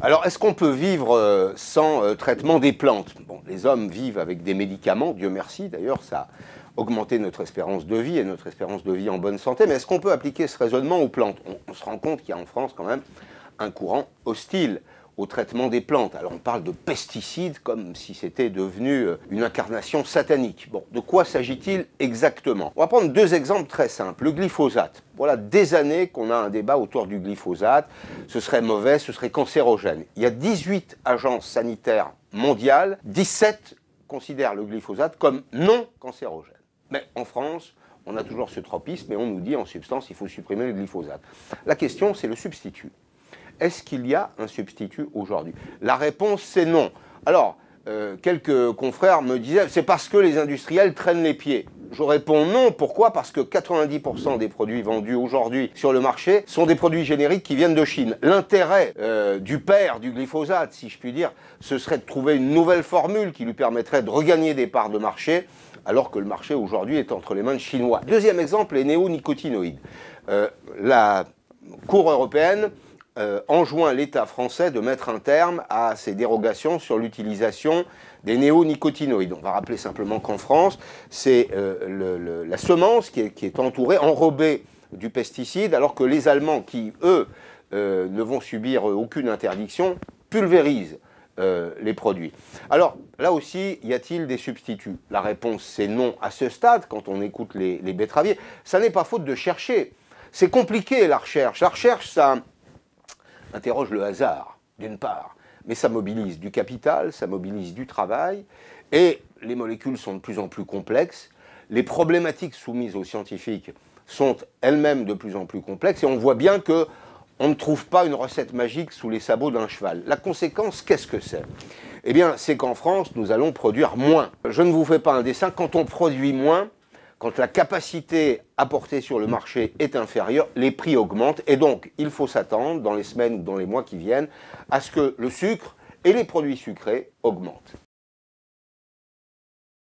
Alors, est-ce qu'on peut vivre sans traitement des plantes? Bon, les hommes vivent avec des médicaments, Dieu merci, d'ailleurs, ça a augmenté notre espérance de vie et notre espérance de vie en bonne santé, mais est-ce qu'on peut appliquer ce raisonnement aux plantes? On se rend compte qu'il y a en France quand même un courant hostile au traitement des plantes. Alors on parle de pesticides comme si c'était devenu une incarnation satanique. Bon, de quoi s'agit-il exactement? On va prendre deux exemples très simples. Le glyphosate. Voilà des années qu'on a un débat autour du glyphosate. Ce serait mauvais, ce serait cancérogène. Il y a 18 agences sanitaires mondiales, 17 considèrent le glyphosate comme non cancérogène. Mais en France, on a toujours ce tropisme et on nous dit en substance qu'il faut supprimer le glyphosate. La question, c'est le substitut. Est-ce qu'il y a un substitut aujourd'hui? La réponse, c'est non. Alors, quelques confrères me disaient, c'est parce que les industriels traînent les pieds. Je réponds non. Pourquoi? Parce que 90% des produits vendus aujourd'hui sur le marché sont des produits génériques qui viennent de Chine. L'intérêt du père du glyphosate, si je puis dire, ce serait de trouver une nouvelle formule qui lui permettrait de regagner des parts de marché, alors que le marché aujourd'hui est entre les mains de Chinois. Deuxième exemple, les néonicotinoïdes. La Cour européenne enjoint l'État français de mettre un terme à ces dérogations sur l'utilisation des néonicotinoïdes. On va rappeler simplement qu'en France, c'est la semence qui est entourée, enrobée du pesticide, alors que les Allemands, qui, eux, ne vont subir aucune interdiction, pulvérisent les produits. Alors, là aussi, y a-t-il des substituts? La réponse, c'est non à ce stade, quand on écoute les betteraviers. Ça n'est pas faute de chercher. C'est compliqué, la recherche. La recherche, ça interroge le hasard, d'une part, mais ça mobilise du capital, ça mobilise du travail, et les molécules sont de plus en plus complexes, les problématiques soumises aux scientifiques sont elles-mêmes de plus en plus complexes, et on voit bien que on ne trouve pas une recette magique sous les sabots d'un cheval. La conséquence, qu'est-ce que c'est? Eh bien, c'est qu'en France, nous allons produire moins. Je ne vous fais pas un dessin, quand on produit moins, quand la capacité apportée sur le marché est inférieure, les prix augmentent et donc il faut s'attendre dans les semaines ou dans les mois qui viennent à ce que le sucre et les produits sucrés augmentent.